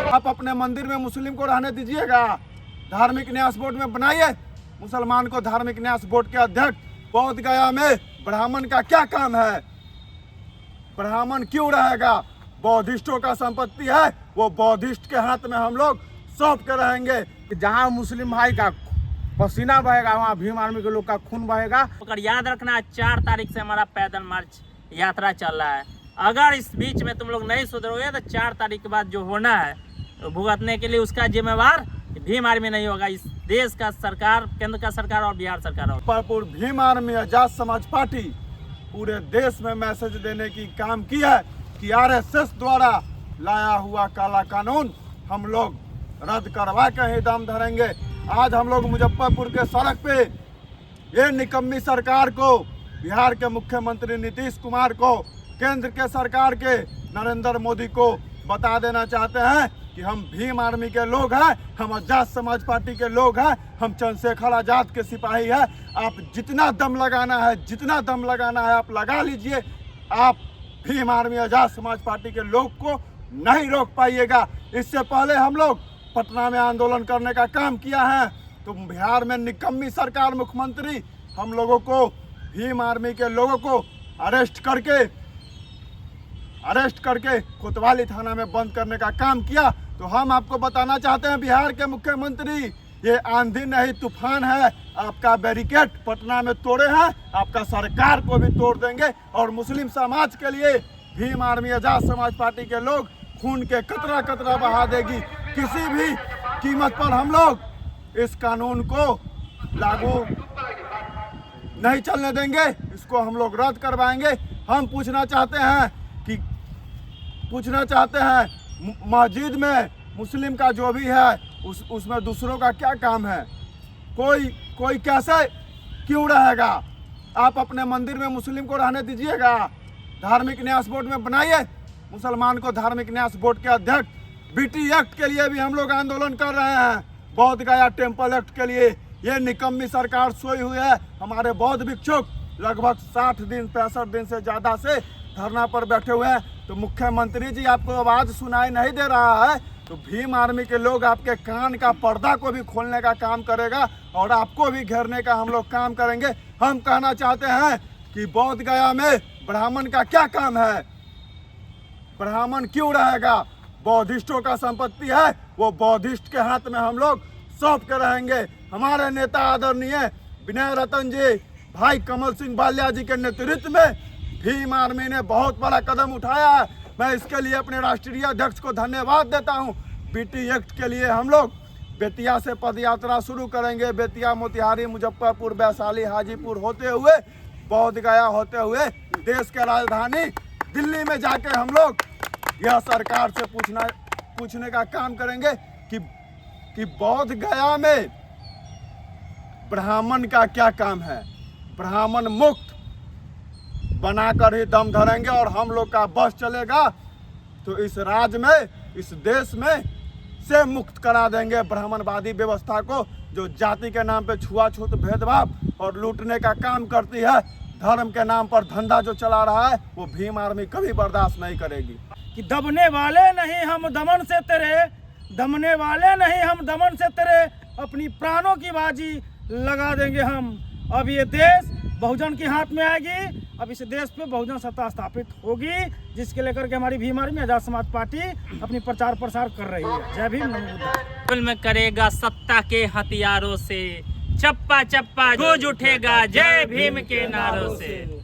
आप अपने मंदिर में मुस्लिम को रहने दीजिएगा, धार्मिक न्यास बोर्ड में बनाइए मुसलमान को धार्मिक न्यास बोर्ड के अध्यक्ष। बोध गया में ब्राह्मण का क्या काम है? ब्राह्मण क्यों रहेगा? बौद्धिस्टों का संपत्ति है, वो बौद्धिस्ट के हाथ में हम लोग सौंप के रहेंगे। जहाँ मुस्लिम भाई का पसीना बहेगा वहाँ भीम आर्मी के लोग का खून बहेगा। अगर याद रखना 4 तारीख से हमारा पैदल मार्च यात्रा चल रहा है। अगर इस बीच में तुम लोग नहीं सुधरोगे तो 4 तारीख के बाद जो होना है तो भुगतने के लिए उसका जिम्मेवार भीम आर्मी नहीं होगा, इस देश का सरकार, केंद्र का सरकार और बिहार सरकार होगा। भीम आर्मी आजाद समाज पार्टी पूरे देश में मैसेज देने की काम की है कि आरएसएस द्वारा लाया हुआ काला कानून हम लोग रद्द करवा के ही दम धरेंगे। आज हम लोग मुजफ्फरपुर के सड़क पे ये निकम्मी सरकार को, बिहार के मुख्यमंत्री नीतीश कुमार को, केंद्र के सरकार के नरेंद्र मोदी को बता देना चाहते हैं कि हम भीम आर्मी के लोग हैं, हम आजाद समाज पार्टी के लोग हैं, हम चंद्रशेखर आजाद के सिपाही हैं। आप जितना दम लगाना है आप लगा लीजिए। आप भीम आर्मी आजाद समाज पार्टी के लोग को नहीं रोक पाइएगा। इससे पहले हम लोग पटना में आंदोलन करने का काम किया है, तो बिहार में निकम्मी सरकार, मुख्यमंत्री हम लोगों को, भीम आर्मी के लोगों को अरेस्ट करके कोतवाली थाना में बंद करने का काम किया। तो हम आपको बताना चाहते हैं बिहार के मुख्यमंत्री, ये आंधी नहीं तूफान है। आपका बैरिकेड पटना में तोड़े हैं, आपका सरकार को भी तोड़ देंगे। और मुस्लिम समाज के लिए भीम आर्मी आजाद समाज पार्टी के लोग खून के कतरा कतरा बहा देगी। किसी भी कीमत पर हम लोग इस कानून को लागू नहीं चलने देंगे, इसको हम लोग रद्द करवाएंगे। हम पूछना चाहते हैं मस्जिद में मुस्लिम का जो भी है उसमें दूसरों का क्या काम है? कोई कैसे क्यों रहेगा? आप अपने मंदिर में मुस्लिम को रहने दीजिएगा, धार्मिक न्यास बोर्ड में बनाइए मुसलमान को धार्मिक न्यास बोर्ड के अध्यक्ष। बीटी एक्ट के लिए भी हम लोग आंदोलन कर रहे हैं, बोध गया टेम्पल एक्ट के लिए। ये निकम्मी सरकार सोई हुई है। हमारे बौद्ध भिक्षुक लगभग 65 दिन से ज़्यादा से धरना पर बैठे हुए हैं। तो मुख्यमंत्री जी आपको आवाज़ सुनाई नहीं दे रहा है, तो भीम आर्मी के लोग आपके कान का पर्दा को भी खोलने का काम करेगा और आपको भी घेरने का हम लोग काम करेंगे। हम कहना चाहते हैं कि बोध गया में ब्राह्मण का क्या काम है? ब्राह्मण क्यों रहेगा? बौद्धिस्टों का संपत्ति है, वो बौद्धिस्ट के हाथ में हम लोग सौंप के रहेंगे। हमारे नेता आदरणीय विनय रतन जी, भाई कमल सिंह बालिया जी के नेतृत्व में भीम आर्मी ने बहुत बड़ा कदम उठाया है। मैं इसके लिए अपने राष्ट्रीय अध्यक्ष को धन्यवाद देता हूं। बीटी एक्ट के लिए हम लोग बेतिया से पदयात्रा शुरू करेंगे। बेतिया, मोतिहारी, मुजफ्फरपुर, वैशाली, हाजीपुर होते हुए बोध गया होते हुए देश के राजधानी दिल्ली में जाके हम लोग यह सरकार से पूछने का काम करेंगे कि बोध गया में ब्राह्मण का क्या काम है? ब्राह्मण मुक्त बनाकर ही दम धरेंगे और हम लोग का बस चलेगा तो इस राज्य में, इस देश में से मुक्त करा देंगे ब्राह्मणवादी व्यवस्था को, जो जाति के नाम पे छुआछूत, भेदभाव और लूटने का काम करती है। धर्म के नाम पर धंधा जो चला रहा है वो भीम आर्मी कभी बर्दाश्त नहीं करेगी। कि दबने वाले नहीं हम दमन से तेरे, दमने वाले नहीं हम दमन से तेरे, अपनी प्राणों की बाजी लगा देंगे हम। अब ये देश बहुजन के हाथ में आएगी। अब इस देश पे बहुजन सत्ता स्थापित होगी, जिसके लेकर के हमारी भीम आर्मी आजाद समाज पार्टी अपनी प्रचार प्रसार कर रही है। जय भीम, नमो बुद्धाय। फिल्म करेगा सत्ता के हथियारों से, चप्पा चप्पा गूंज उठेगा जय भीम के नारों से।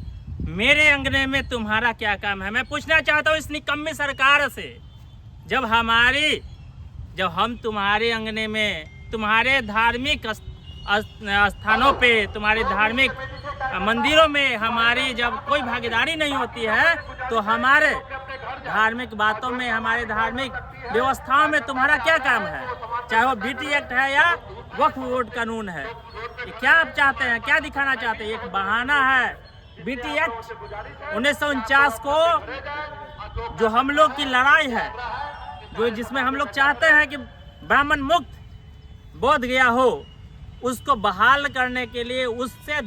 मेरे अंगने में तुम्हारा क्या काम है? मैं पूछना चाहता हूँ इस निकम्मी सरकार से, जब हम तुम्हारे अंगने में, तुम्हारे धार्मिक स्थानों पे, तुम्हारे धार्मिक मंदिरों में हमारी जब कोई भागीदारी नहीं होती है, तो हमारे धार्मिक बातों में, हमारे धार्मिक व्यवस्थाओं में तुम्हारा क्या काम है? चाहे वो बीटी एक्ट है या वक्फ बोर्ड कानून है, ये क्या आप चाहते हैं, क्या दिखाना चाहते हैं? एक बहाना है। बीटी एक्ट 1949 को जो हम लोग की लड़ाई है, जो जिसमें हम लोग चाहते हैं कि ब्राह्मण मुक्त बोध गया हो, उसको बहाल करने के लिए, उससे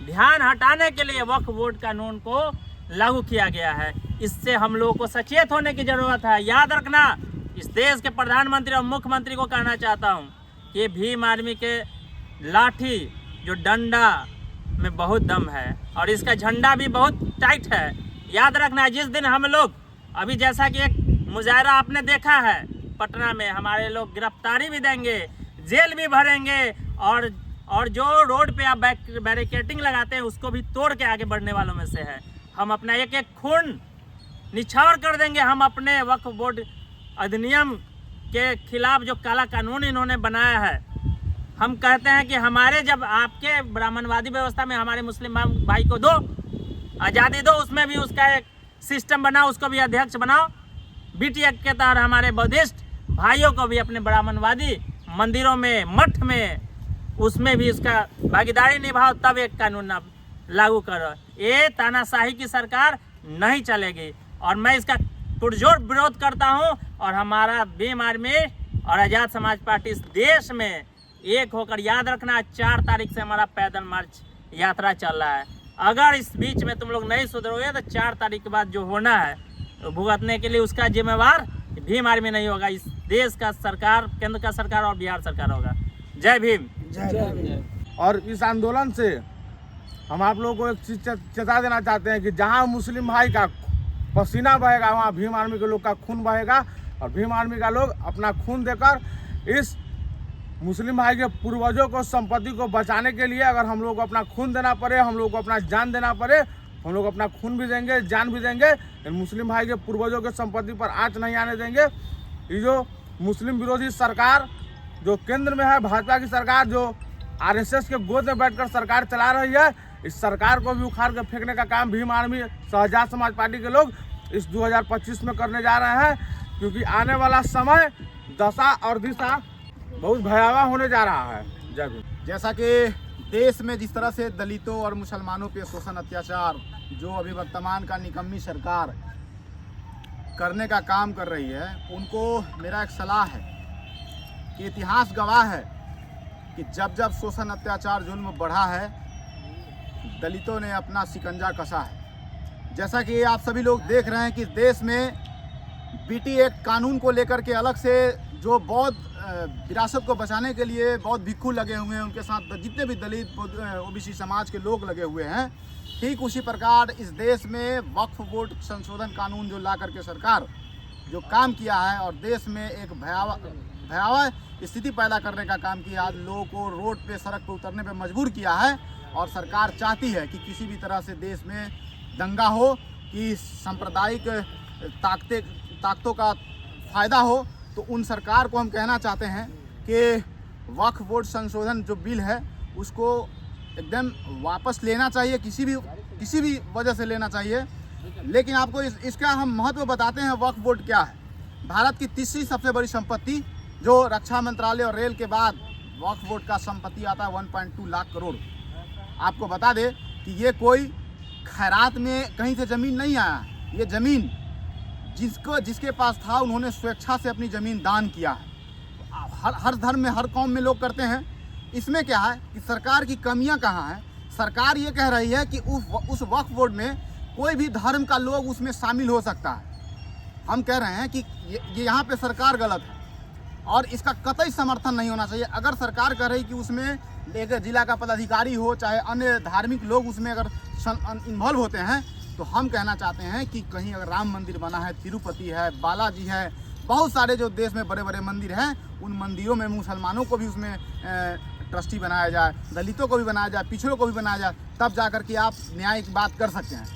ध्यान हटाने के लिए वक्फ बोर्ड कानून को लागू किया गया है। इससे हम लोगों को सचेत होने की जरूरत है। याद रखना, इस देश के प्रधानमंत्री और मुख्यमंत्री को कहना चाहता हूँ कि भीम आर्मी के लाठी जो डंडा में बहुत दम है और इसका झंडा भी बहुत टाइट है। याद रखना, जिस दिन हम लोग अभी जैसा कि एक मुजाहरा आपने देखा है पटना में, हमारे लोग गिरफ्तारी भी देंगे, जेल भी भरेंगे और जो रोड पे आप बैरिकेटिंग लगाते हैं उसको भी तोड़ के आगे बढ़ने वालों में से है। हम अपना एक एक खून निछावर कर देंगे। हम अपने वक्फ बोर्ड अधिनियम के खिलाफ जो काला कानून इन्होंने बनाया है, हम कहते हैं कि हमारे जब आपके ब्राह्मणवादी व्यवस्था में हमारे मुस्लिम भाई को दो आज़ादी दो, उसमें भी उसका एक सिस्टम बनाओ, उसको भी अध्यक्ष बनाओ। BTI के तहत हमारे बौद्धिस्ट भाइयों को भी अपने ब्राह्मणवादी मंदिरों में, मठ में, उसमें भी उसका भागीदारी निभाओ, तब एक कानून लागू करो। ये तानाशाही की सरकार नहीं चलेगी और मैं इसका पुरजोर विरोध करता हूं। और हमारा भीम आर्मी और आज़ाद समाज पार्टी इस देश में एक होकर, याद रखना 4 तारीख से हमारा पैदल मार्च यात्रा चल रहा है। अगर इस बीच में तुम लोग नहीं सुधरोगे तो 4 तारीख के बाद जो होना है तो भुगतने के लिए उसका जिम्मेवार भीम आर्मी नहीं होगा, इस देश का सरकार, केंद्र का सरकार और बिहार सरकार होगा। जय भीम। और इस आंदोलन से हम आप लोगों को एक चीज चेता देना चाहते हैं कि जहां मुस्लिम भाई का पसीना बहेगा वहां भीम आर्मी के लोग का खून बहेगा और भीम आर्मी का लोग अपना खून देकर इस मुस्लिम भाई के पूर्वजों को, संपत्ति को बचाने के लिए अगर हम लोग को अपना खून देना पड़े, हम लोग को अपना जान देना पड़े, हम लोग अपना खून भी देंगे, जान भी देंगे। मुस्लिम भाई के पूर्वजों के संपत्ति पर आंच नहीं आने देंगे। ये जो मुस्लिम विरोधी सरकार जो केंद्र में है, भाजपा की सरकार जो RSS के गोद में बैठकर सरकार चला रही है, इस सरकार को भी उखाड़ के फेंकने का काम भीम आर्मी, आज़ाद समाज पार्टी के लोग इस 2025 में करने जा रहे हैं। क्योंकि आने वाला समय, दशा और दिशा बहुत भयावह होने जा रहा है। जय भीम। जैसा कि देश में जिस तरह से दलितों और मुसलमानों पे शोषण, अत्याचार जो अभी वर्तमान का निकम्मी सरकार करने का काम कर रही है, उनको मेरा एक सलाह है कि इतिहास गवाह है कि जब जब शोषण, अत्याचार, जुल्म बढ़ा है, दलितों ने अपना शिकंजा कसा है। जैसा कि आप सभी लोग देख रहे हैं कि देश में BT एक्ट कानून को लेकर के अलग से जो बौद्ध विरासत को बचाने के लिए बहुत भिक्खू लगे हुए हैं, उनके साथ जितने भी दलित OBC समाज के लोग लगे हुए हैं, ठीक उसी प्रकार इस देश में वक्फ बोर्ड संशोधन कानून जो ला करके सरकार जो काम किया है और देश में एक भयावह स्थिति पैदा करने का काम किया, आज लोगों को रोड पे, सड़क पे उतरने पे मजबूर किया है। और सरकार चाहती है कि किसी भी तरह से देश में दंगा हो, कि सांप्रदायिक ताकतों का फ़ायदा हो। तो उन सरकार को हम कहना चाहते हैं कि वक्फ बोर्ड संशोधन जो बिल है उसको एकदम वापस लेना चाहिए, किसी भी वजह से लेना चाहिए। लेकिन आपको इसका हम महत्व बताते हैं। वक्फ बोर्ड क्या है? भारत की तीसरी सबसे बड़ी संपत्ति, जो रक्षा मंत्रालय और रेल के बाद वक्फ बोर्ड का संपत्ति आता है 1.2 लाख करोड़। आपको बता दें कि ये कोई खैरात में कहीं से ज़मीन नहीं आया। ये ज़मीन जिसके पास था, उन्होंने स्वेच्छा से अपनी ज़मीन दान किया है। हर धर्म में, हर कौम में लोग करते हैं। इसमें क्या है कि सरकार की कमियां कहाँ हैं? सरकार ये कह रही है कि उस वक्फ बोर्ड में कोई भी धर्म का लोग उसमें शामिल हो सकता है। हम कह रहे हैं कि ये यहाँ पे सरकार गलत है और इसका कतई समर्थन नहीं होना चाहिए। अगर सरकार कह रही कि उसमें एक जिला का पदाधिकारी हो, चाहे अन्य धार्मिक लोग उसमें अगर इन्वॉल्व होते हैं, तो हम कहना चाहते हैं कि कहीं अगर राम मंदिर बना है, तिरुपति है, बालाजी है, बहुत सारे जो देश में बड़े बड़े मंदिर हैं, उन मंदिरों में मुसलमानों को भी उसमें ट्रस्टी बनाया जाए, दलितों को भी बनाया जाए, पिछड़ों को भी बनाया जाए, तब जाकर के आप न्याय की बात कर सकते हैं।